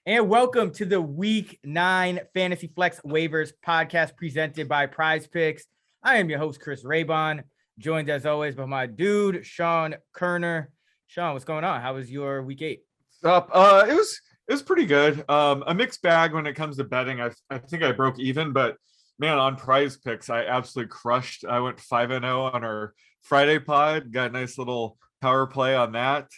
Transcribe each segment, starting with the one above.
And welcome to the Week 9 Fantasy Flex Waivers podcast presented by Prize Picks. I am your host, Chris Raybon, joined as always by my dude, Sean Koerner. Sean, what's going on? How was your Week 8? Up. It was pretty good. A mixed bag when it comes to betting. I think I broke even, but man, on Prize Picks, I absolutely crushed. I went 5-0 on our Friday pod. Got a nice little power play on that.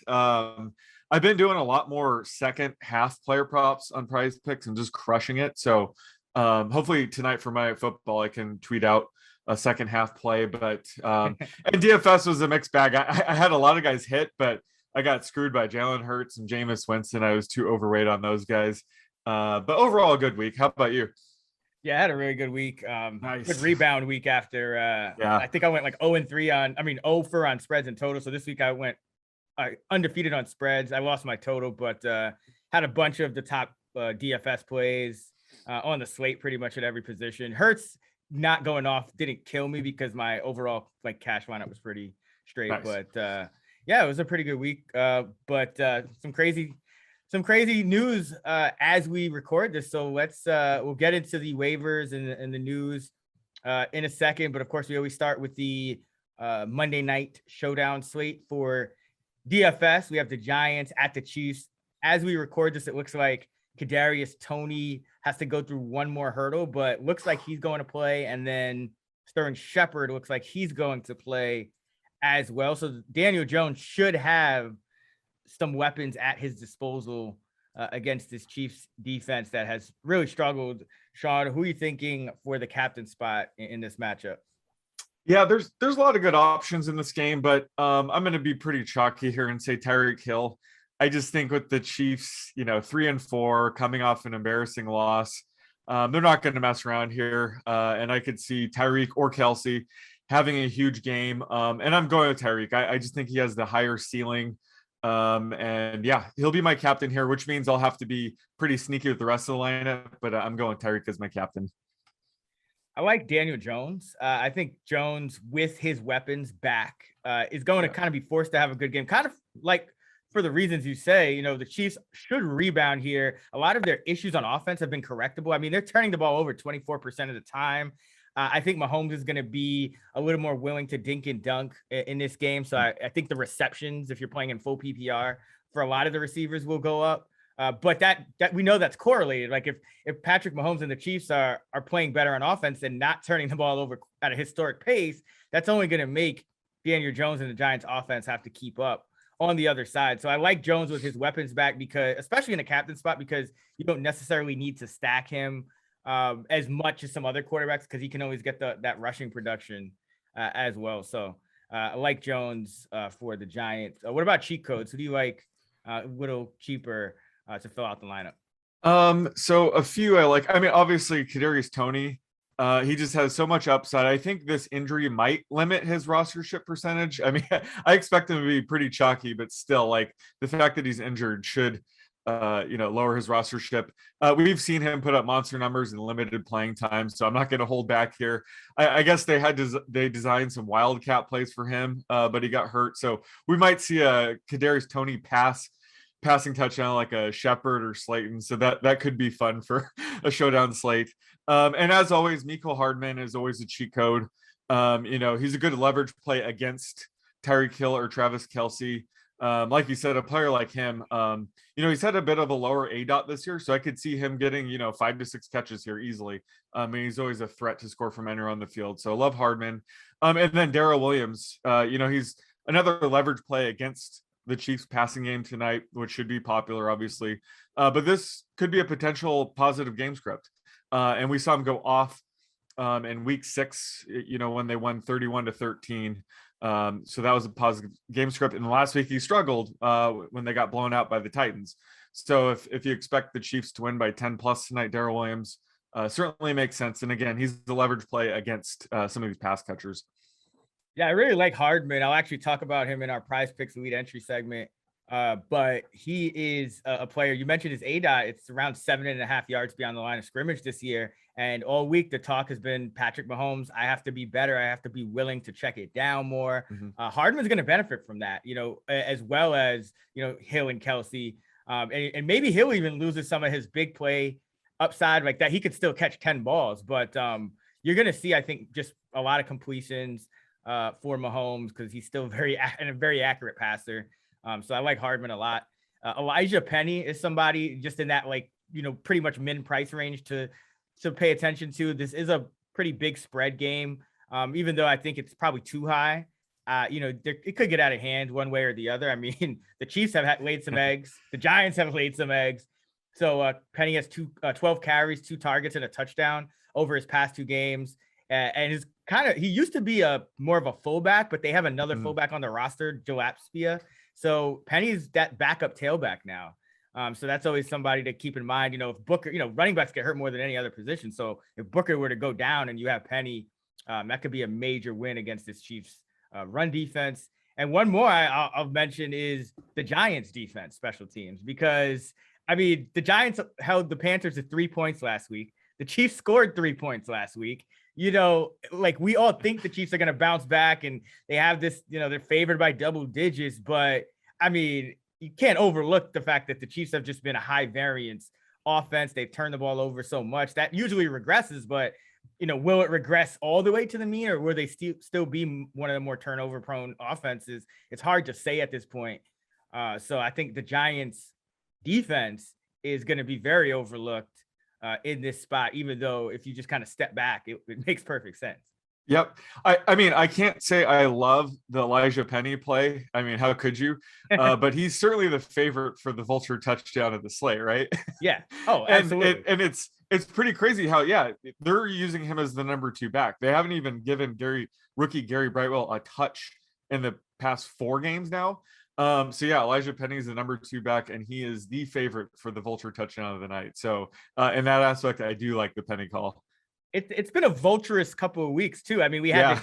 I've been doing a lot more second half player props on Prize Picks and just crushing it. So hopefully tonight for my football, I can tweet out a second half play. But and DFS was a mixed bag. I had a lot of guys hit, but I got screwed by Jalen Hurts and Jameis Winston. I was too overweight on those guys. But overall, a good week. How about you? Yeah, I had a really good week. Nice. Good rebound week after. I think I went like 0-3 0 for on spreads in total. So this week I went undefeated on spreads. I lost my total, but had a bunch of the top DFS plays on the slate pretty much at every position. Hurts not going off didn't kill me because my overall cash lineup was pretty straight. Nice. But yeah, it was a pretty good week. But some crazy news as we record this. So we'll get into the waivers and the news in a second. But of course, we always start with the Monday night showdown slate for DFS. We have the Giants at the Chiefs. As we record this, it looks like Kadarius Toney has to go through one more hurdle, but looks like he's going to play. And then Sterling Shepard looks like he's going to play as well. So Daniel Jones should have some weapons at his disposal against this Chiefs defense that has really struggled. Sean, who are you thinking for the captain spot in this matchup? Yeah, there's a lot of good options in this game, but I'm going to be pretty chalky here and say Tyreek Hill. I just think with the Chiefs, 3-4 coming off an embarrassing loss, they're not going to mess around here. And I could see Tyreek or Kelsey having a huge game. And I'm going with Tyreek. I just think he has the higher ceiling. And yeah, he'll be my captain here, which means I'll have to be pretty sneaky with the rest of the lineup, but I'm going Tyreek as my captain. I like Daniel Jones. I think Jones, with his weapons back, is going to kind of be forced to have a good game. Kind of like for the reasons you say, the Chiefs should rebound here. A lot of their issues on offense have been correctable. I mean, they're turning the ball over 24% of the time. I think Mahomes is going to be a little more willing to dink and dunk in this game. So I think the receptions, if you're playing in full PPR, for a lot of the receivers will go up. But that we know that's correlated. Like if Patrick Mahomes and the Chiefs are playing better on offense and not turning the ball over at a historic pace, that's only going to make Daniel Jones and the Giants offense have to keep up on the other side. So I like Jones with his weapons back, because especially in a captain spot, because you don't necessarily need to stack him as much as some other quarterbacks, because he can always get that rushing production as well. So I like Jones for the Giants. What about cheat codes? Who do you like a little cheaper to fill out the lineup? So a few I like. I mean, obviously Kadarius Toney. He just has so much upside. I think this injury might limit his rostership percentage. I mean, I expect him to be pretty chalky, but still, like, the fact that he's injured should lower his rostership. We've seen him put up monster numbers in limited playing time, so I'm not going to hold back here. I guess they designed some wildcat plays for him, but he got hurt, so we might see a Kadarius Toney passing touchdown like a Shepard or Slayton. So that could be fun for a showdown slate. And as always, Mecole Hardman is always a cheat code. He's a good leverage play against Tyreek Hill or Travis Kelce. Like you said, a player like him, he's had a bit of a lower ADOT this year, so I could see him getting, 5 to 6 catches here easily. And he's always a threat to score from anywhere on the field. So I love Hardman. And then Darrell Williams, he's another leverage play against the Chiefs passing game tonight, which should be popular, obviously. But this could be a potential positive game script. And we saw him go off in week 6, when they won 31-13. So that was a positive game script. And last week he struggled when they got blown out by the Titans. So if you expect the Chiefs to win by 10 plus tonight, Darrell Williams certainly makes sense. And again, he's the leverage play against some of these pass catchers. Yeah, I really like Hardman. I'll actually talk about him in our Prize Picks Elite Entry segment. But he is a player. You mentioned his ADOT. It's around 7.5 yards beyond the line of scrimmage this year. And all week, the talk has been Patrick Mahomes. I have to be better. I have to be willing to check it down more. Hardman's going to benefit from that, as well as, Hill and Kelsey. And maybe he'll even lose some of his big play upside like that. He could still catch 10 balls, but you're going to see, I think, just a lot of completions for Mahomes because he's still a very accurate passer. So I like Hardman a lot. Elijah Penny is somebody just in that, like, pretty much min price range to pay attention to. This is a pretty big spread game. Even though I think it's probably too high, it could get out of hand one way or the other. I mean, the Chiefs have laid some eggs. The Giants have laid some eggs. So Penny has 12 carries, 2 targets, and a touchdown over his past 2 games. And is he used to be more of a fullback, but they have another fullback on the roster, Joe Apspia. So Penny's that backup tailback now. So that's always somebody to keep in mind. If Booker, running backs get hurt more than any other position. So if Booker were to go down and you have Penny, that could be a major win against this Chiefs run defense. And one more I'll mention is the Giants defense, special teams, because I mean, the Giants held the Panthers to 3 points last week. The Chiefs scored 3 points last week. Like we all think the Chiefs are going to bounce back and they have this, they're favored by double digits, but I mean, you can't overlook the fact that the Chiefs have just been a high variance offense. They've turned the ball over so much that usually regresses, but will it regress all the way to the mean, or will they still be one of the more turnover prone offenses? It's hard to say at this point. So I think the Giants defense is going to be very overlooked in this spot, even though if you just kind of step back, it makes perfect sense. Yep. I mean, I can't say I love the Elijah Penny play. I mean, how could you? But he's certainly the favorite for the vulture touchdown of the slate, right? Yeah. Oh, absolutely. And it's pretty crazy how, they're using him as the number 2 back. They haven't even given rookie Gary Brightwell a touch in the past 4 games now. Elijah Penny is the number 2 back, and he is the favorite for the vulture touchdown of the night. So in that aspect, I do like the Penny call. It's been a vulturous couple of weeks too. I mean, we had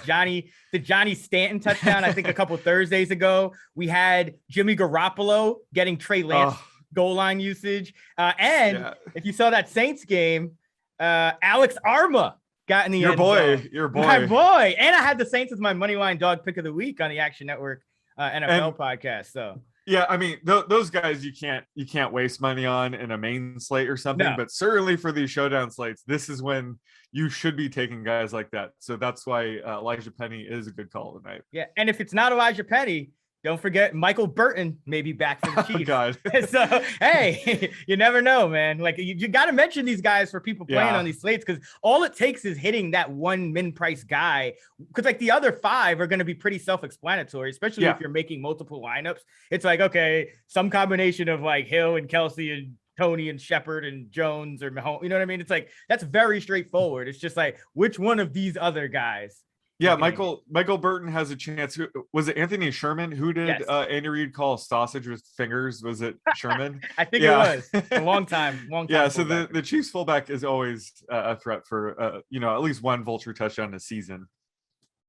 the Johnny Stanton touchdown, I think a couple Thursdays ago. We had Jimmy Garoppolo getting Trey Lance goal line usage. If you saw that Saints game, Alex Arma got in the end zone. Your boy. My boy. And I had the Saints as my money line dog pick of the week on the Action Network NFL podcast. So yeah, I mean, those guys you can't waste money on in a main slate or something, but certainly for these showdown slates, this is when you should be taking guys like that. So that's why Elijah Penny is a good call tonight. Yeah, and if it's not Elijah Penny, don't forget Michael Burton may be back for the Chiefs. Oh, God. So, hey, you never know, man. Like, you got to mention these guys for people playing on these slates, because all it takes is hitting that one min price guy, because like the other 5 are going to be pretty self-explanatory, especially if you're making multiple lineups. It's like, okay, some combination of like Hill and Kelsey and Tony and Shepard and Jones or Mahomes. You know what I mean? It's like, that's very straightforward. It's just like, which one of these other guys? Yeah, Michael Burton has a chance. Was it Anthony Sherman? Who did Andy Reid call sausage with fingers? Was it Sherman? I think it was a long time. Yeah, so the Chiefs fullback is always a threat for at least one vulture touchdown a season.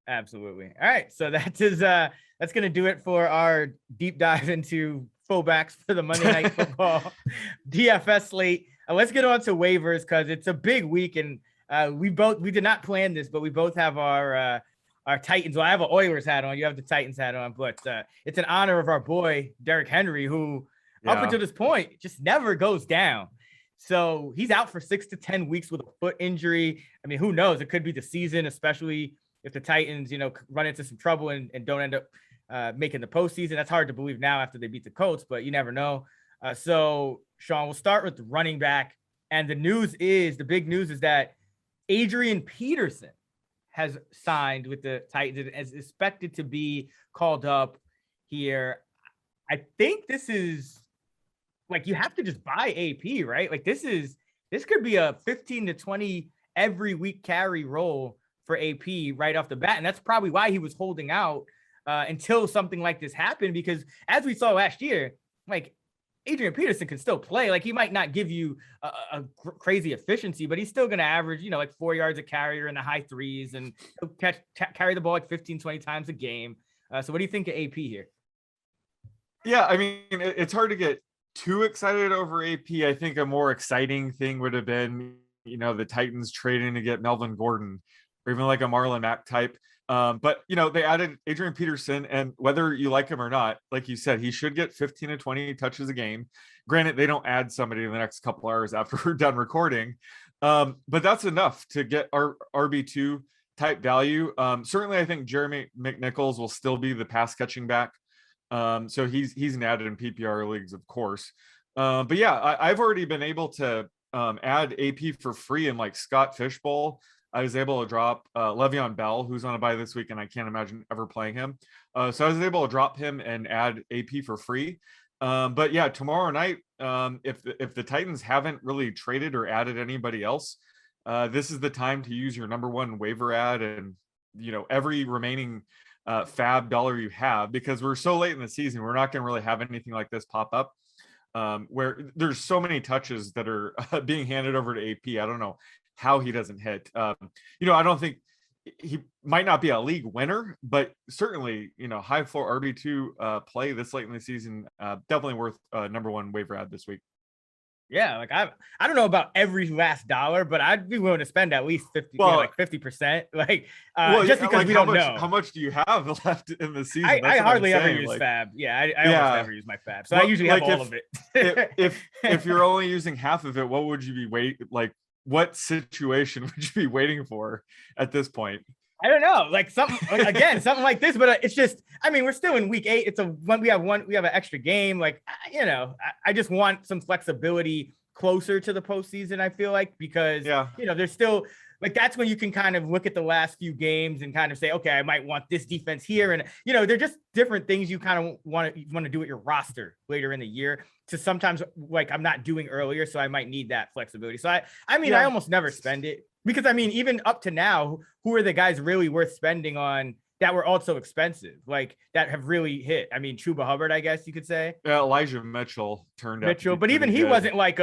Absolutely. All right, so that's going to do it for our deep dive into fullbacks for the Monday Night Football DFS slate. Let's get on to waivers, because it's a big week, and we did not plan this, but we both have our Titans. Well, I have an Oilers hat on. You have the Titans hat on, but it's in honor of our boy Derrick Henry, who up until this point just never goes down. So he's out for 6 to 10 weeks with a foot injury. I mean, who knows? It could be the season, especially if the Titans, run into some trouble and don't end up making the postseason. That's hard to believe now after they beat the Colts, but you never know. So Sean, we'll start with the running back, and the big news is that Adrian Peterson has signed with the Titans and is expected to be called up here. I think this is like, you have to just buy AP, right? Like this could be a 15 to 20 every week carry role for AP right off the bat. And that's probably why he was holding out until something like this happened, because as we saw last year, like Adrian Peterson can still play. Like, he might not give you a crazy efficiency, but he's still going to average, like 4 yards a carry or in the high 3s, and he'll carry the ball like 15, 20 times a game. So what do you think of AP here? Yeah, I mean, it's hard to get too excited over AP. I think a more exciting thing would have been, the Titans trading to get Melvin Gordon, or even like a Marlon Mack type. But they added Adrian Peterson, and whether you like him or not, like you said, he should get 15 to 20 touches a game. Granted, they don't add somebody in the next couple hours after we're done recording, but that's enough to get our RB2 type value. Certainly, I think Jeremy McNichols will still be the pass catching back. So he's an added in PPR leagues, of course. But yeah, I've already been able to add AP for free in like Scott Fishbowl. I was able to drop Le'Veon Bell, who's on a bye this week, and I can't imagine ever playing him. So I was able to drop him and add AP for free. But yeah, tomorrow night, if the Titans haven't really traded or added anybody else, this is the time to use your number one waiver ad and every remaining fab dollar you have, because we're so late in the season, we're not going to really have anything like this pop up. Where there's so many touches that are being handed over to AP. I don't know how he doesn't hit. I don't think he might not be a league winner, but certainly, high floor RB2 play this late in the season, definitely worth number one waiver ad this week. Yeah, like I don't know about every last dollar, but I'd be willing to spend at least 50%. Like just because we don't know. How much do you have left in the season? I hardly ever use fab. Yeah, I almost never use my fab. So I usually have all of it. if you're only using half of it, what would you be what situation would you be waiting for at this point? I don't know, like something like this, but it's just, we're still in week 8. We have an extra game. Like, I just want some flexibility closer to the postseason. I feel like, because, there's still like, that's when you can kind of look at the last few games and kind of say, okay, I might want this defense here. And, they're just different things you kind of want to do with your roster later in the year. To sometimes, like, I'm not doing earlier, so I might need that flexibility. So I almost never spend it. Because even up to now, who are the guys really worth spending on that were also expensive, like that have really hit? Chuba Hubbard, I guess you could say. Yeah, Elijah Mitchell turned out. But even he wasn't like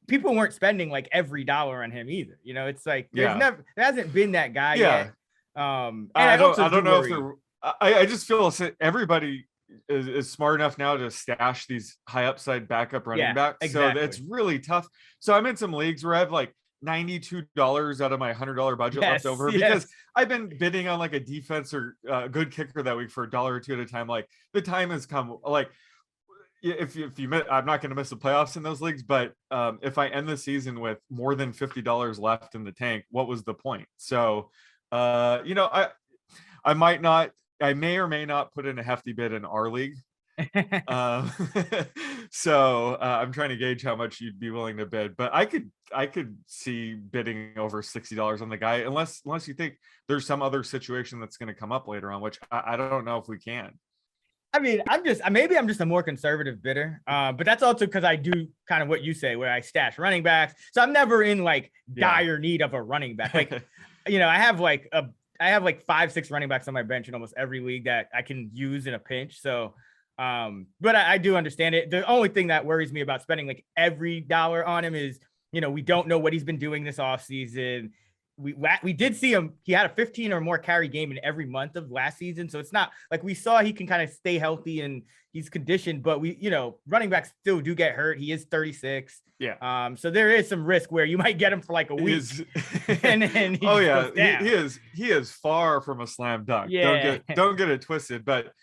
people weren't spending like every dollar on him either. It's like there hasn't been that guy yet. And I don't know if I just feel everybody is smart enough now to stash these high upside backup running backs. Exactly. So it's really tough. So I'm in some leagues where I have like $92 out of my $100 budget left over because I've been bidding on like a defense or a good kicker that week for $1 or $2 at a time. Like, the time has come. Like, if you I'm not going to miss the playoffs in those leagues, but if I end the season with more than $50 left in the tank, what was the point? So I may or may not put in a hefty bid in our league. So I'm trying to gauge how much you'd be willing to bid, but I could see bidding over $60 on the guy, unless you think there's some other situation that's going to come up later on, which I don't know if we can. I'm just a more conservative bidder, but that's also because I do kind of what you say, where I stash running backs, so I'm never in like dire need of a running back. Like, I have like 5-6 running backs on my bench in almost every league that I can use in a pinch. So. But I do understand it. The only thing that worries me about spending like every dollar on him is, we don't know what he's been doing this offseason. We did see him. He had a 15 or more carry game in every month of last season. So it's not like we saw he can kind of stay healthy and he's conditioned, but running backs still do get hurt. He is 36. Yeah. So there is some risk where you might get him for like a week. and he is far from a slam dunk. Yeah. Don't get it twisted, but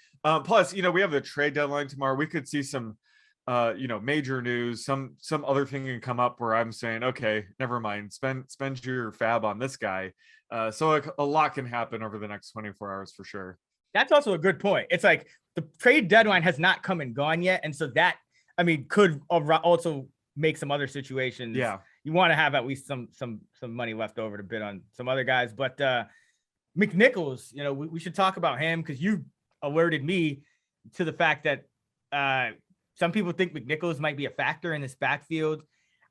plus, we have the trade deadline tomorrow. We could see some, major news, some other thing can come up where I'm saying, okay, never mind, spend your fab on this guy. So a lot can happen over the next 24 hours for sure. That's also a good point. It's like the trade deadline has not come and gone yet. And so that, could also make some other situations. Yeah. You want to have at least some money left over to bid on some other guys. But McNichols, we should talk about him, because you alerted me to the fact that some people think McNichols might be a factor in this backfield.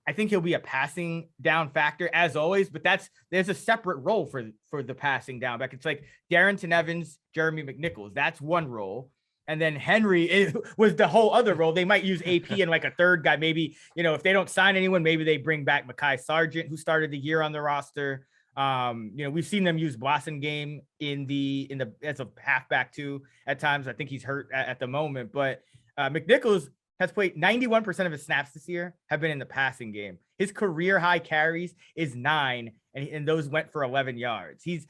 I think he'll be a passing down factor as always, but there's a separate role for the passing down back. It's like Darrington Evans, Jeremy McNichols. That's one role. And then Henry was the whole other role. They might use AP and like a third guy. Maybe, if they don't sign anyone, maybe they bring back Mekhi Sargent, who started the year on the roster. We've seen them use Blossom game as a halfback too at times. I think he's hurt at the moment, but McNichols, has played 91% of his snaps this year have been in the passing game. His career high carries is 9, and those went for 11 yards. He's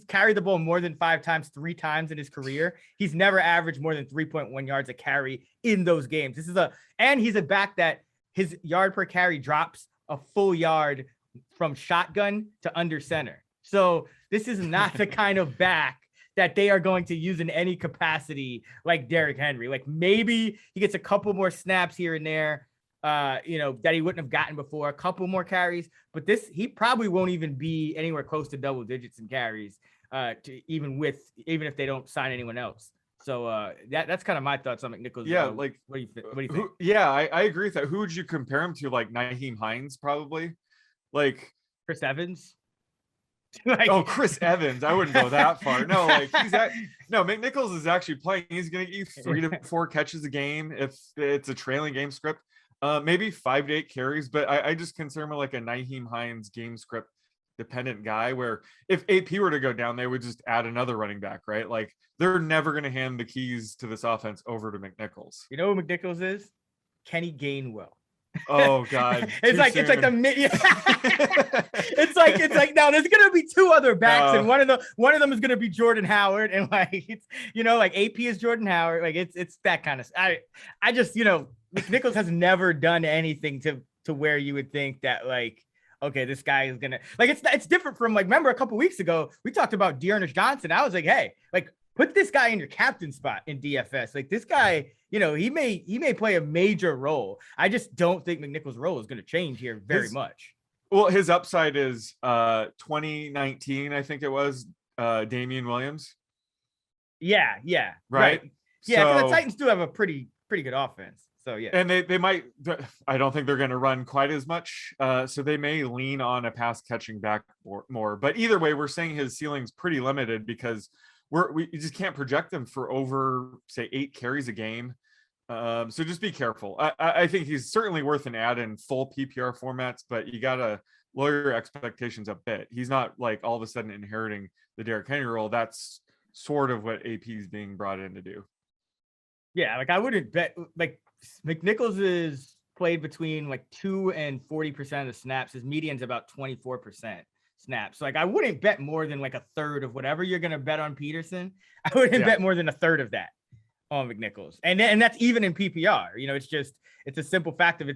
carried the ball more than 5 times, 3 times in his career. He's never averaged more than 3.1 yards a carry in those games. And he's a back that his yard per carry drops a full yard from shotgun to under center. So this is not the kind of back that they are going to use in any capacity like Derrick Henry. Like maybe he gets a couple more snaps here and there, that he wouldn't have gotten before, a couple more carries, but he probably won't even be anywhere close to double digits in carries, even if they don't sign anyone else. So that's kind of my thoughts on McNichols. Yeah, what do you think? I agree with that. Who would you compare him to? Like Nyheim Hines, probably. Like Chris Evans. Chris Evans. I wouldn't go that far. No, McNichols is actually playing. He's going to get 3 to 4 catches a game if it's a trailing game script. Maybe 5 to 8 carries, but I just consider him like a Nyheim Hines game script dependent guy, where if AP were to go down, they would just add another running back, right? Like they're never going to hand the keys to this offense over to McNichols. You know who McNichols is? Kenny Gainwell. Oh God. it's like now there's gonna be 2 other backs, and one of them is gonna be Jordan Howard, and AP is Jordan Howard. Like it's that kind of I just McNichols has never done anything to where you would think that okay, this guy is gonna it's different from remember a couple weeks ago we talked about Dearness Johnson. I was like, hey, put this guy in your captain spot in DFS. This guy, he may play a major role. I just don't think McNichols' role is going to change here very much. Well, his upside is 2019, I think it was, Damian Williams. Yeah. Right. Yeah, because the Titans do have a pretty good offense. So yeah. And they might, I don't think they're going to run quite as much. So they may lean on a pass catching back more. But either way, we're saying his ceiling's pretty limited because we just can't project them for over, say, 8 carries a game. So just be careful. I think he's certainly worth an add in full PPR formats, but you got to lower your expectations a bit. He's not all of a sudden inheriting the Derrick Henry role. That's sort of what AP is being brought in to do. Yeah, I wouldn't bet McNichols is played between 2 and 40% of the snaps. His median's about 24%. Snaps. So I wouldn't bet more than a third of whatever you're going to bet on Peterson. I wouldn't bet more than a third of that on McNichols. And that's even in PPR. It's a simple fact of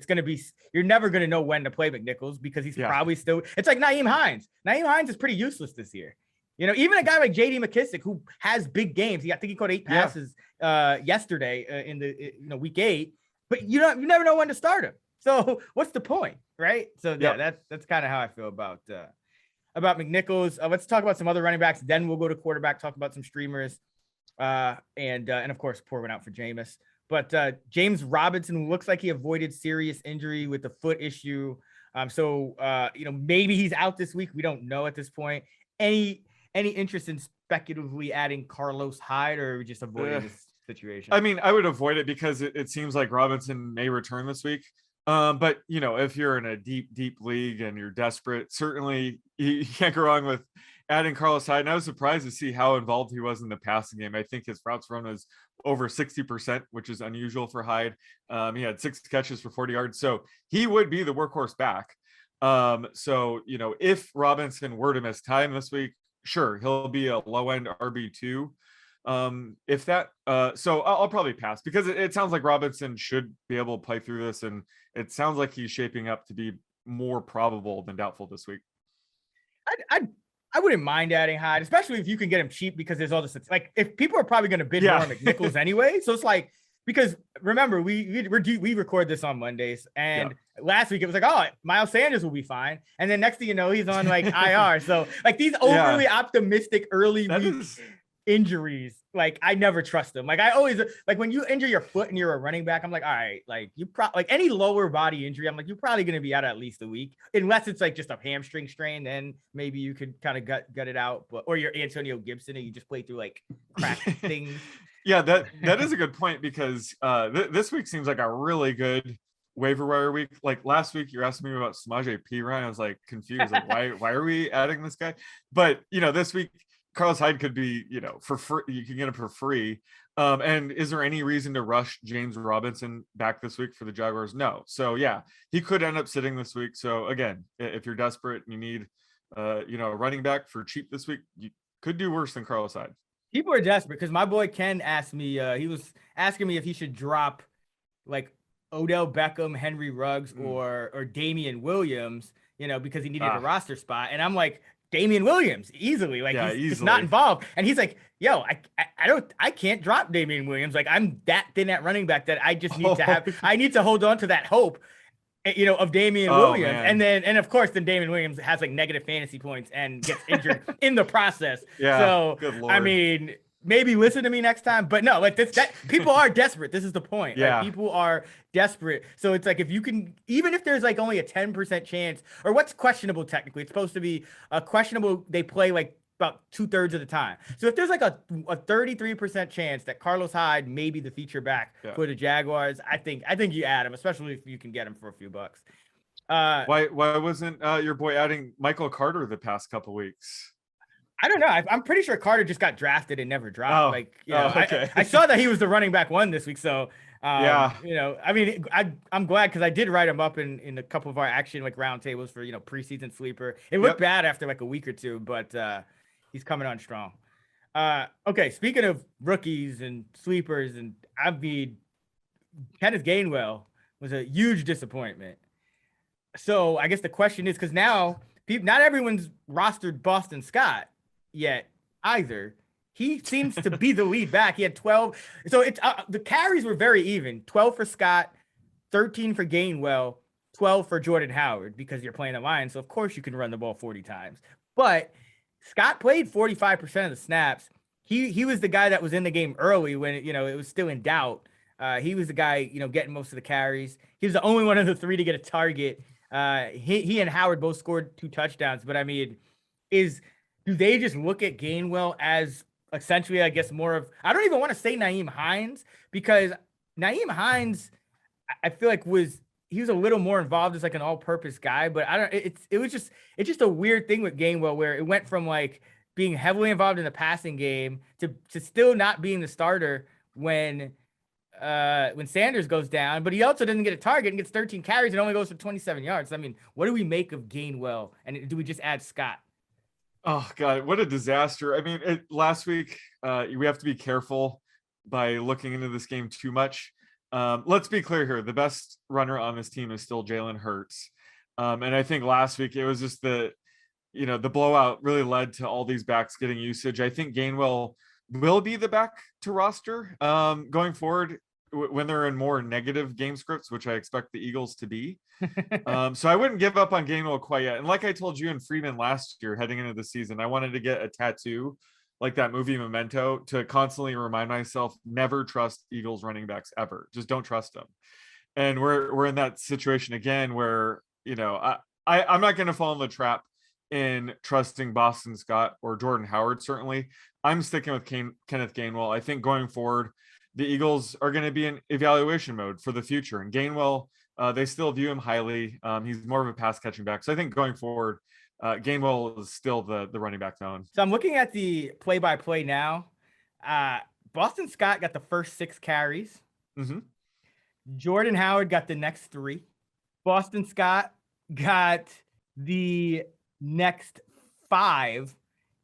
you're never going to know when to play McNichols because he's probably still, it's like Nyheim Hines. Nyheim Hines is pretty useless this year. Even a guy like JD McKissick who has big games. I think he caught 8 passes yesterday in the week 8, but you never know when to start him. So what's the point? Right. So that's kind of how I feel about McNichols. Let's talk about some other running backs. Then we'll go to quarterback, talk about some streamers, and of course, pour one out for Jameis. But James Robinson looks like he avoided serious injury with the foot issue. So maybe he's out this week. We don't know at this point. Any interest in speculatively adding Carlos Hyde, or just avoiding this situation? I mean, I would avoid it because it seems like Robinson may return this week. But if you're in a deep league and you're desperate, certainly you can't go wrong with adding Carlos Hyde. And I was surprised to see how involved he was in the passing game. I think his routes run was over 60%, which is unusual for Hyde. He had 6 catches for 40 yards. So he would be the workhorse back. So if Robinson were to miss time this week, sure, he'll be a low end RB2. If that so I'll probably pass because it sounds like Robinson should be able to play through this, and it sounds like he's shaping up to be more probable than doubtful this week. I wouldn't mind adding Hyde, especially if you can get him cheap, because there's all this if people are probably going to bid more on McNichols anyway. So it's because remember we record this on Mondays, and last week it was Miles Sanders will be fine, and then next thing you know he's on IR. So these overly optimistic early week injuries, I never trust them. I always when you injure your foot and you're a running back, I'm all right, you any lower body injury, I'm you're probably going to be out at least a week, unless it's just a hamstring strain. Then maybe you could kind of gut it out, or you're Antonio Gibson and you just play through crack things. Yeah, that is a good point, because this week seems like a really good waiver wire week. Last week you're asking me about Samaje Perine. I was confused, why are we adding this guy? But this week Carlos Hyde could be, for free. You can get him for free. And is there any reason to rush James Robinson back this week for the Jaguars? No. So yeah, he could end up sitting this week. So again, if you're desperate and you need, a running back for cheap this week, you could do worse than Carlos Hyde. People are desperate because my boy Ken asked me. He was asking me if he should drop like Odell Beckham, Henry Ruggs, or Damian Williams, because he needed a roster spot. And I'm like, Damian Williams, easily. Like, he's just not involved. And he's like, yo, I can't drop Damian Williams. Like, I'm that thin at running back that I just need I need to hold on to that hope, of Damian Williams. Man. And of course, then Damian Williams has like negative fantasy points and gets injured in the process. Yeah. So, I mean, maybe listen to me next time, but no, like that people are desperate. This is the point. Yeah. Like, people are desperate. So it's like, if you can, even if there's like only a 10% chance, or what's questionable technically, it's supposed to be a questionable. They play like about 2/3 of the time. So if there's like a 33% chance that Carlos Hyde may be the feature back for the Jaguars, I think you add him, especially if you can get him for a few bucks. Why wasn't your boy adding Michael Carter the past couple weeks? I don't know. I'm pretty sure Carter just got drafted and never dropped. Okay. I saw that he was the running back one this week. So, I mean, I'm glad because I did write him up in a couple of our action like roundtables for, preseason sleeper. It looked bad after like a week or two, but he's coming on strong. Okay. Speaking of rookies and sleepers, and Kenneth Gainwell was a huge disappointment. So I guess the question is, because now not everyone's rostered Boston Scott yet either. He seems to be the lead back. He had 12. So it's the carries were very even. 12 for Scott, 13 for Gainwell, 12 for Jordan Howard, because you're playing the Lions. So of course you can run the ball 40 times. But Scott played 45% of the snaps. He was the guy that was in the game early when it was still in doubt. He was the guy, getting most of the carries. He was the only one of the three to get a target. He and Howard both scored 2 touchdowns. But I mean, do they just look at Gainwell as essentially, I guess, more of, I don't even want to say Nyheim Hines, because Nyheim Hines, I feel like he was a little more involved as like an all-purpose guy, but it's just a weird thing with Gainwell where it went from like being heavily involved in the passing game to still not being the starter when Sanders goes down, but he also doesn't get a target and gets 13 carries and only goes for 27 yards. I mean, what do we make of Gainwell? And do we just add Scott? Oh God, what a disaster. I mean, last week, we have to be careful by looking into this game too much. Let's be clear here. The best runner on this team is still Jalen Hurts. And I think last week it was just the blowout really led to all these backs getting usage. I think Gainwell will be the back to roster going forward when they're in more negative game scripts, which I expect the Eagles to be. So I wouldn't give up on Gainwell quite yet. And like I told you and Freeman last year, heading into the season, I wanted to get a tattoo like that movie Memento to constantly remind myself, never trust Eagles running backs ever. Just don't trust them. And we're in that situation again where, I'm not going to fall in the trap in trusting Boston Scott or Jordan Howard. Certainly I'm sticking with Kenneth Gainwell. I think going forward, the Eagles are going to be in evaluation mode for the future, and Gainwell, they still view him highly. He's more of a pass catching back. So I think going forward, Gainwell is still the running back zone. So I'm looking at the play-by-play now. Boston Scott got the first 6 carries. Mm-hmm. Jordan Howard got the next 3. Boston Scott got the next 5.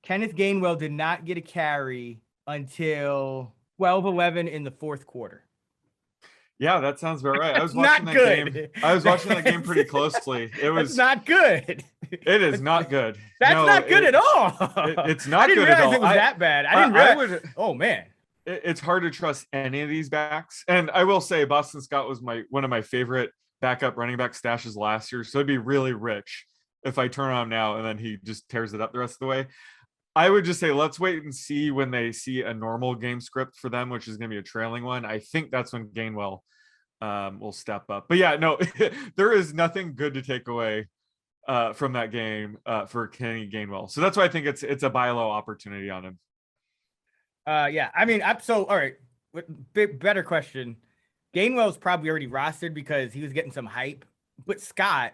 Kenneth Gainwell did not get a carry until 12-11 in the 4th quarter. Yeah, that sounds about right. I was watching that game. I was watching that game pretty closely. It was not good. It is not good. That's not good at all. It's not good at all. I didn't realize it was that bad. I didn't realize. Oh man, it's hard to trust any of these backs. And I will say, Boston Scott was one of my favorite backup running back stashes last year. So it'd be really rich if I turn on him now and then he just tears it up the rest of the way. I would just say, let's wait and see when they see a normal game script for them, which is going to be a trailing one. I think that's when Gainwell will step up. But yeah, no, there is nothing good to take away from that game for Kenny Gainwell. So that's why I think it's a buy low opportunity on him. Yeah, I mean, all right. Better question. Gainwell's probably already rostered because he was getting some hype, but Scott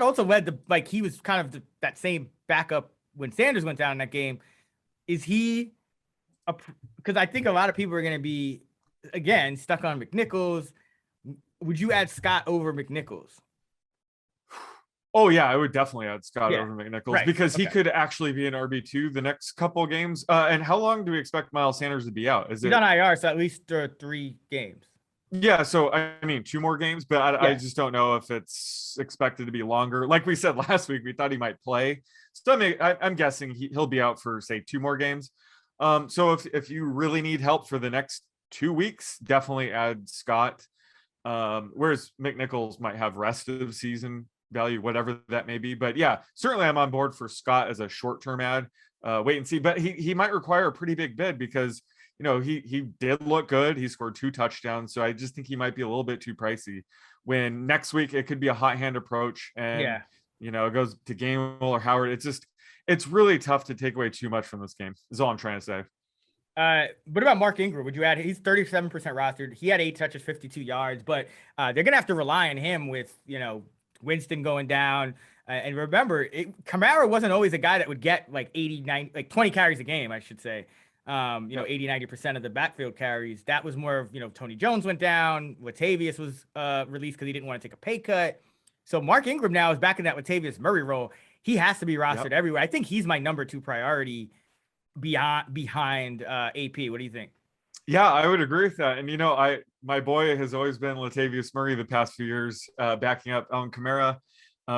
also led he was kind of that same backup when Sanders went down in that game. Is he because I think a lot of people are going to be, again, stuck on McNichols. Would you add Scott over McNichols? Oh yeah, I would definitely add Scott Yeah, over McNichols right. because he Okay. could actually be an RB2 the next couple of games. And how long do we expect Miles Sanders to be out? Is He's it on IR, so at least 3 games. Yeah, so I mean 2 more games, but I Yeah. just don't know if it's expected to be longer. Like we said last week, we thought he might play. So I'm guessing he'll be out for say 2 more games. So if you really need help for the next 2 weeks, definitely add Scott. Whereas McNichols might have rest of season value, whatever that may be. But yeah, certainly I'm on board for Scott as a short-term ad. Wait and see. But he might require a pretty big bid because he did look good. He scored 2 touchdowns. So I just think he might be a little bit too pricey. When next week it could be a hot hand approach and it goes to Gainwell or Howard. It's really tough to take away too much from this game, is all I'm trying to say. What about Mark Ingram? Would you add? He's 37% rostered. He had 8 touches, 52 yards, but they're gonna have to rely on him with Winston going down. And remember, Kamara wasn't always a guy that would get like 89, like 20 carries a game, I should say. 80-90% of the backfield carries. That was more of Tony Jones went down. Latavius was released because he didn't want to take a pay cut. So Mark Ingram now is back in that Latavius Murray role. He has to be rostered everywhere. I think he's my number 2 priority behind AP. What do you think? Yeah, I would agree with that. And my boy has always been Latavius Murray the past few years, backing up on Kamara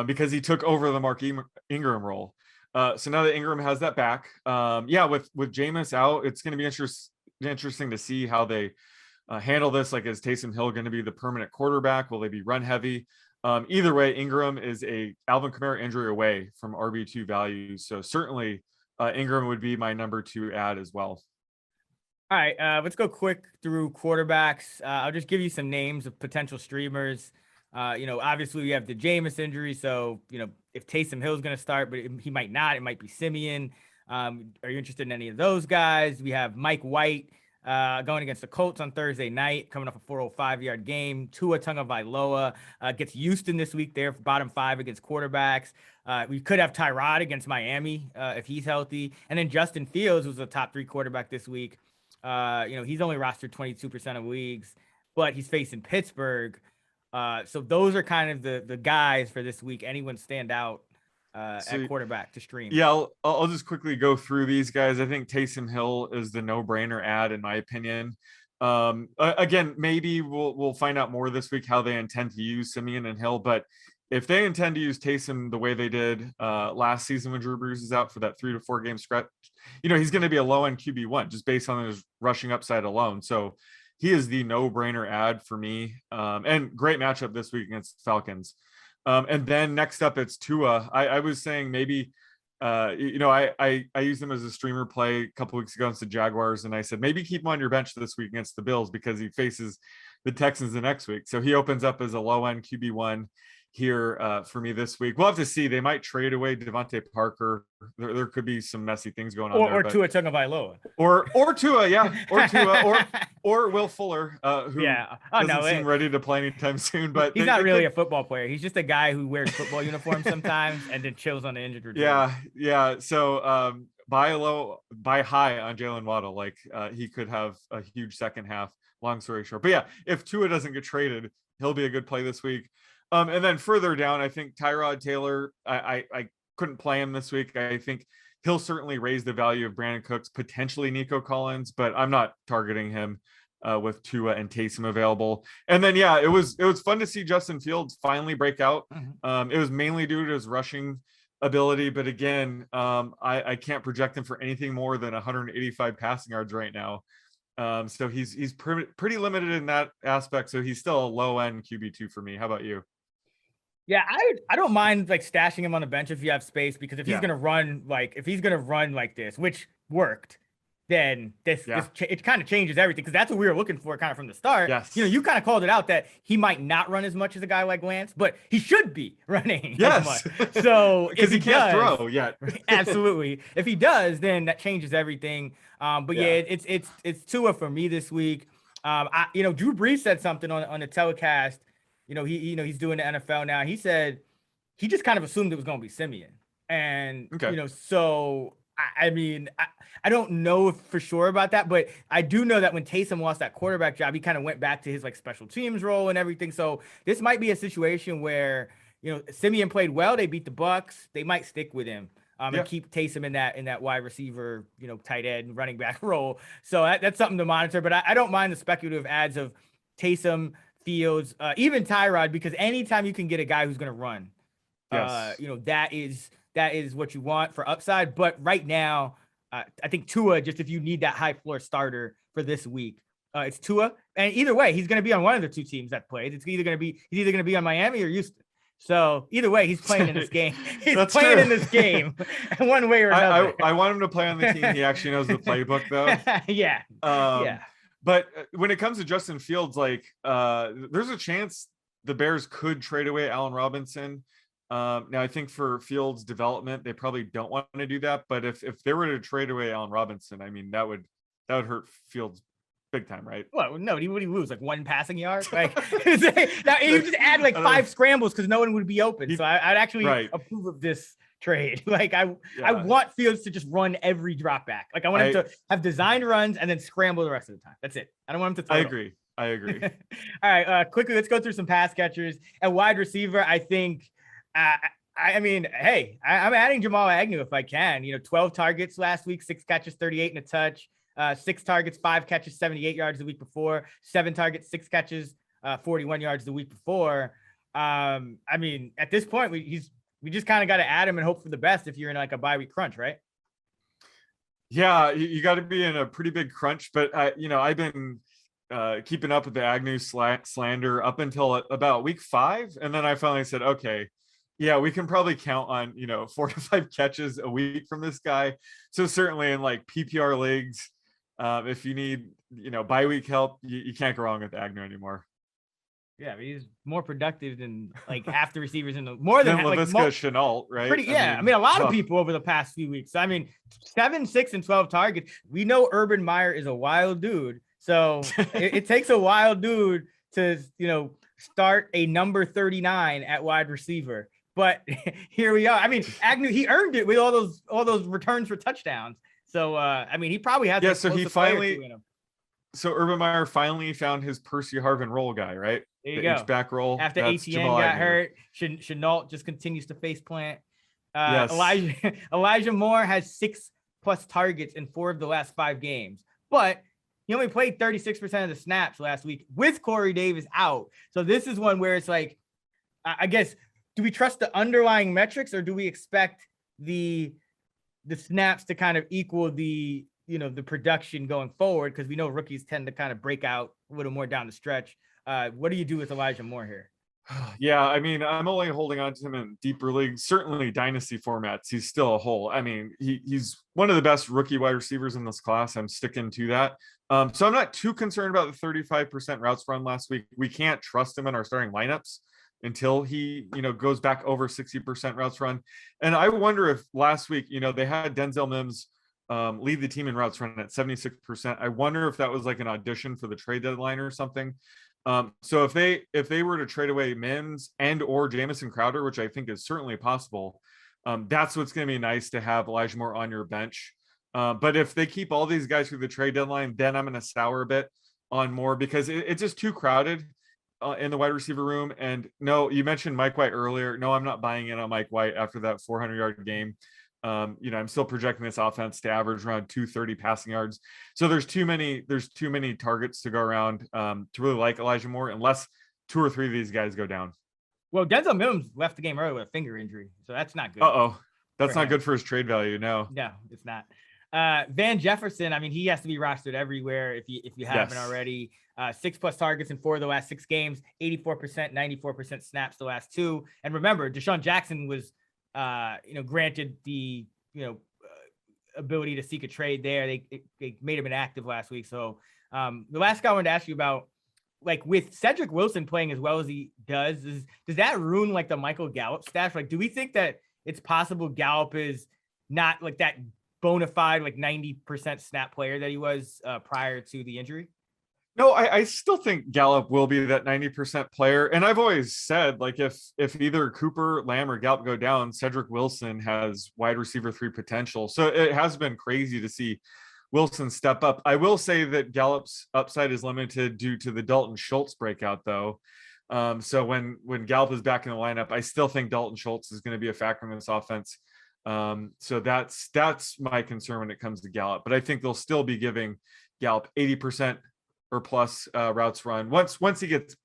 because he took over the Mark Ingram role. So now that Ingram has that back, with Jameis out, it's going to be interesting to see how they handle this. Like, is Taysom Hill going to be the permanent quarterback? Will they be run heavy? Either way, Ingram is a Alvin Kamara injury away from RB2 value. So certainly Ingram would be my number 2 ad as well. All right, let's go quick through quarterbacks. I'll just give you some names of potential streamers. Obviously we have the Jameis injury, so if Taysom Hill is going to start, but he might not. It might be Simeon. Are you interested in any of those guys? We have Mike White going against the Colts on Thursday night, coming off a 405-yard game. Tua Tagovailoa gets Houston this week. They're bottom 5 against quarterbacks. We could have Tyrod against Miami if he's healthy, and then Justin Fields, who's a top 3 quarterback this week. He's only rostered 22% of leagues, but he's facing Pittsburgh. So those are kind of the guys for this week. Anyone stand out at quarterback to stream? Yeah, I'll just quickly go through these guys. I think Taysom Hill is the no-brainer ad in my opinion. Again, maybe we'll find out more this week how they intend to use Simeon and Hill, but if they intend to use Taysom the way they did last season when Drew Brees is out for that 3 to 4 game stretch, he's going to be a low-end QB1 just based on his rushing upside alone. So he is the no-brainer ad for me. And great matchup this week against Falcons. And then next up, it's Tua. I was saying maybe, I used him as a streamer play a couple weeks ago against the Jaguars, and I said maybe keep him on your bench this week against the Bills because he faces the Texans the next week. So he opens up as a low-end QB1 here for me this week. We'll have to see. They might trade away Devontae Parker. There could be some messy things going on there. Or Tua Tagovailoa. Or Tua, yeah. Or Tua, or Will Fuller, who doesn't seem ready to play anytime soon. But he's not really a football player. He's just a guy who wears football uniforms sometimes and then chills on the injured reserve. Yeah. So buy high on Jalen Waddle. Like he could have a huge second half. Long story short. But yeah, if Tua doesn't get traded, he'll be a good play this week. And then further down, I think Tyrod Taylor, I couldn't play him this week. I think he'll certainly raise the value of Brandon Cooks, potentially Nico Collins, but I'm not targeting him with Tua and Taysom available. And then, it was fun to see Justin Fields finally break out. Mm-hmm. It was mainly due to his rushing ability, but again, I can't project him for anything more than 185 passing yards right now. So he's pretty limited in that aspect. So he's still a low end QB2 for me. How about you? Yeah, I don't mind like stashing him on the bench if you have space, because if he's gonna run like this, which worked, then it kind of changes everything, because that's what we were looking for kind of from the start. Yes. You kind of called it out that he might not run as much as a guy like Lance, but he should be running as much. So because he can't throw yet. Absolutely. If he does, then that changes everything. It's Tua for me this week. Drew Brees said something on the telecast. He's doing the NFL now. He said he just kind of assumed it was going to be Simeon. And, so I mean, I don't know for sure about that, but I do know that when Taysom lost that quarterback job, he kind of went back to his like special teams role and everything. So this might be a situation where, Simeon played well. They beat the Bucks. They might stick with him and keep Taysom in that wide receiver, tight end, running back role. So that's something to monitor. But I don't mind the speculative ads of Taysom, Fields, even Tyrod, because anytime you can get a guy who's going to run, that is what you want for upside. But right now, I think Tua, just if you need that high floor starter for this week, it's Tua. And either way, he's going to be on one of the two teams that played. He's either going to be on Miami or Houston. So either way, he's playing in this game. He's playing in this game one way or another. I want him to play on the team. He actually knows the playbook, though. Yeah. But when it comes to Justin Fields, like there's a chance the Bears could trade away Allen Robinson. Now, I think for Fields' development, they probably don't want to do that. But if they were to trade away Allen Robinson, I mean, that would hurt Fields big time, right? Well, no, would he lose like one passing yard? Like now you just add like 5 scrambles because no one would be open. So I'd actually approve of this trade. Like I want Fields to just run every drop back. Like I want him to have designed runs and then scramble the rest of the time. That's it. I don't want him to throw I agree. All right, quickly, let's go through some pass catchers. At wide receiver, I think I mean, hey, I'm adding Jamal Agnew if I can. 12 targets last week, 6 catches, 38 and a touch. 6 targets, 5 catches, 78 yards the week before. 7 targets, 6 catches, 41 yards the week before. I mean, at this point, we just kind of got to add him and hope for the best if you're in like a bye week crunch, right? Yeah, you got to be in a pretty big crunch. But I've been keeping up with the Agnew slander up until about week 5, and then I finally said, okay. Yeah, we can probably count on 4 to 5 catches a week from this guy. So certainly in like PPR leagues, if you need bye week help, you can't go wrong with Agnew anymore. Yeah, he's more productive than like half the receivers in the more than Laviska Shenault, right? I mean, a lot of people over the past few weeks. I mean, 7, 6, and 12 targets. We know Urban Meyer is a wild dude, so it takes a wild dude to start a number 39 at wide receiver. But here we are. I mean, Agnew, he earned it with all those returns for touchdowns. So I mean, he probably has. Yeah. So he finally. So Urban Meyer finally found his Percy Harvin role guy, right? There you go. H-back role. After ATN got hurt, Shenault just continues to face plant. Yes. Elijah Moore has 6+ targets in 4 of the last 5 games, but he only played 36% of the snaps last week with Corey Davis out. So this is one where it's like, I guess. Do we trust the underlying metrics or do we expect the snaps to kind of equal the production going forward? Because we know rookies tend to kind of break out a little more down the stretch. What do you do with Elijah Moore here? Yeah, I mean, I'm only holding on to him in deeper leagues, certainly dynasty formats. He's still a hole. I mean, he's one of the best rookie wide receivers in this class. I'm sticking to that. So I'm not too concerned about the 35% routes run last week. We can't trust him in our starting lineups until he, goes back over 60% routes run. And I wonder if last week, they had Denzel Mims lead the team in routes run at 76%. I wonder if that was like an audition for the trade deadline or something. So if they were to trade away Mims and or Jamison Crowder, which I think is certainly possible, that's what's going to be nice to have Elijah Moore on your bench. But if they keep all these guys through the trade deadline, then I'm going to sour a bit on Moore because it's just too crowded in the wide receiver room. And no, you mentioned Mike White earlier. No, I'm not buying in on Mike White after that 400-yard game. I'm still projecting this offense to average around 230 passing yards. So there's too many targets to go around to really like Elijah Moore unless 2 or 3 of these guys go down. Well, Denzel Mims left the game early with a finger injury, so that's not good. That's not good for his trade value. No, it's not. Van Jefferson, I mean, he has to be rostered everywhere if you haven't already. 6+ targets in 4 of the last 6 games, 84%, 94% snaps the last 2. And remember, Deshaun Jackson was, granted the, ability to seek a trade there. They made him inactive last week. So the last guy I wanted to ask you about, like with Cedric Wilson playing as well as he does that ruin like the Michael Gallup stash? Like, do we think that it's possible Gallup is not like that bona fide, like 90% snap player that he was prior to the injury? No, I still think Gallup will be that 90% player. And I've always said, like, if either Cooper, Lamb, or Gallup go down, Cedric Wilson has wide receiver 3 potential. So it has been crazy to see Wilson step up. I will say that Gallup's upside is limited due to the Dalton Schultz breakout, though. So when Gallup is back in the lineup, I still think Dalton Schultz is going to be a factor in this offense. So that's my concern when it comes to Gallup. But I think they'll still be giving Gallup 80% or plus routes run once he gets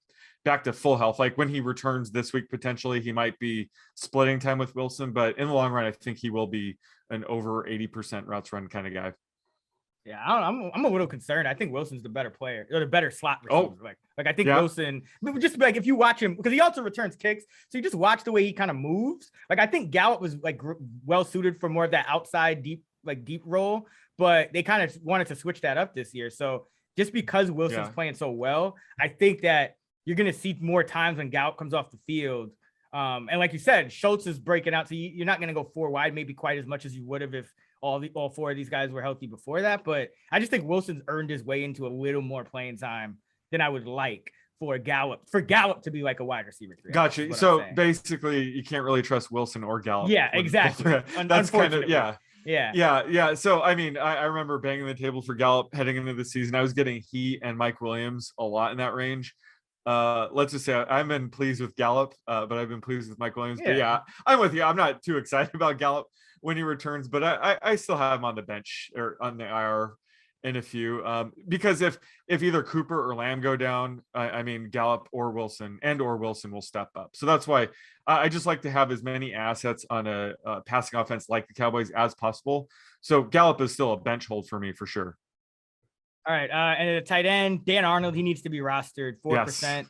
back to full health. Like when he returns this week, potentially he might be splitting time with Wilson, but in the long run, I think he will be an over 80% routes run kind of guy. Yeah, I'm a little concerned. I think Wilson's the better player, or the better slot receiver. Like I think Wilson, just like if you watch him, because he also returns kicks, so you just watch the way he kind of moves. Like I think Gallup was like well suited for more of that outside deep role, but they kind of wanted to switch that up this year. So just because Wilson's playing so well, I think that you're going to see more times when Gallup comes off the field. And like you said, Schultz is breaking out. So you're not going to go 4 wide, maybe quite as much as you would have if all 4 of these guys were healthy before that. But I just think Wilson's earned his way into a little more playing time than I would like for Gallup to be like a wide receiver 3. Gotcha. So basically you can't really trust Wilson or Gallup. Yeah, exactly. That's kind of, Yeah. So, I mean, I remember banging the table for Gallup heading into the season. I was getting he and Mike Williams a lot in that range. Let's just say I've been pleased with Gallup, but I've been pleased with Mike Williams. But yeah, I'm with you. I'm not too excited about Gallup when he returns, but I still have him on the bench or on the IR in a few, because if either Cooper or Lamb go down, I mean Gallup or Wilson will step up. So that's why I just like to have as many assets on a passing offense like the Cowboys as possible. So Gallup is still a bench hold for me for sure. All right, and at the tight end, Dan Arnold, he needs to be rostered 4%,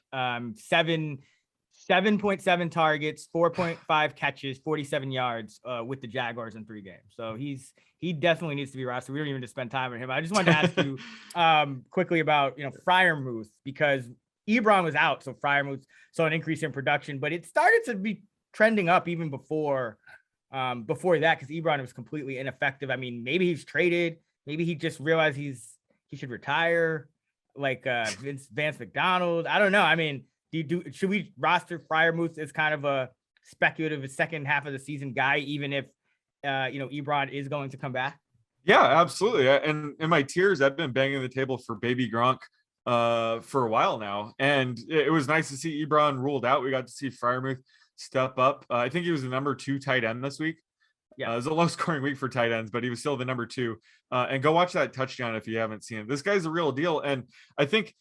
7.7 targets, 4.5 catches, 47 yards with the Jaguars in 3 games. So he definitely needs to be rostered. We don't even need to spend time on him. I just wanted to ask you quickly about Freiermuth, because Ebron was out, so Freiermuth saw an increase in production, but it started to be trending up even before that, because Ebron was completely ineffective. I mean, maybe he's traded, maybe he just realized he should retire, like Vance McDonald. I don't know. I mean, should we roster Freiermuth as kind of a speculative second half of the season guy, even if Ebron is going to come back? Yeah, absolutely. And in my tiers, I've been banging the table for baby Gronk for a while now, and it was nice to see Ebron ruled out. We got to see Freiermuth step up. I think he was the number 2 tight end this week. Yeah, it was a low scoring week for tight ends, but he was still the number 2. And go watch that touchdown if you haven't seen it. This guy's a real deal. And I think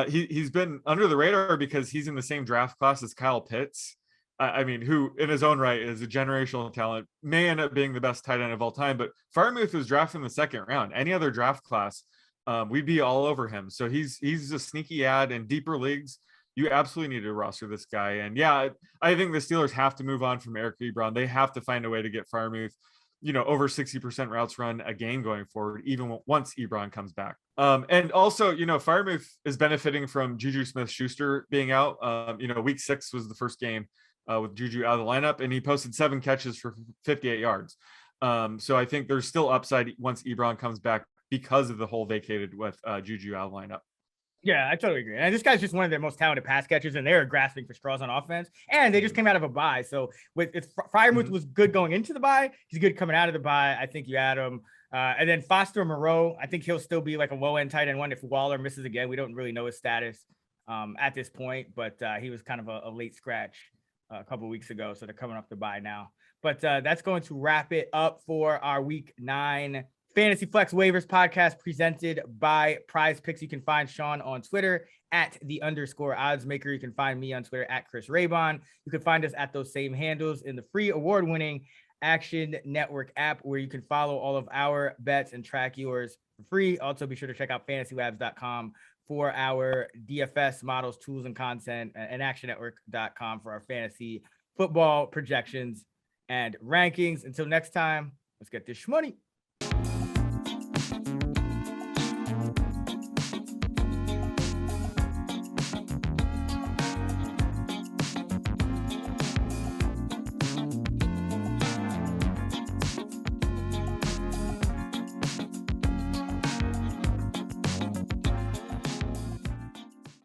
he's been under the radar because he's in the same draft class as Kyle Pitts. I mean, who in his own right is a generational talent, may end up being the best tight end of all time. But Freiermuth was drafted in the 2nd round. Any other draft class, we'd be all over him. So he's a sneaky ad in deeper leagues. You absolutely need to roster this guy. And yeah, I think the Steelers have to move on from Eric Ebron. They have to find a way to get Freiermuth, over 60% routes run a game going forward, even once Ebron comes back. And also, Freiermuth is benefiting from Juju Smith-Schuster being out. Week 6 was the first game with Juju out of the lineup, and he posted 7 catches for 58 yards. So I think there's still upside once Ebron comes back because of the hole vacated with Juju out of the lineup. Yeah, I totally agree. And this guy's just one of their most talented pass catchers, and they're grasping for straws on offense. And they just came out of a bye. So Freiermuth was good going into the bye, he's good coming out of the bye. I think you add him. And then Foster Moreau, I think he'll still be like a low-end tight end one if Waller misses again. We don't really know his status at this point, but he was kind of a late scratch a couple of weeks ago. So they're coming off the bye now. But that's going to wrap it up for our Week 9 Fantasy Flex Waivers podcast presented by Prize Picks. You can find Sean on Twitter at @_Oddsmaker. You can find me on Twitter at Chris Raybon. You can find us at those same handles in the free award-winning Action Network app, where you can follow all of our bets and track yours for free. Also, be sure to check out fantasylabs.com for our DFS models, tools, and content, and actionnetwork.com for our fantasy football projections and rankings. Until next time, let's get this money.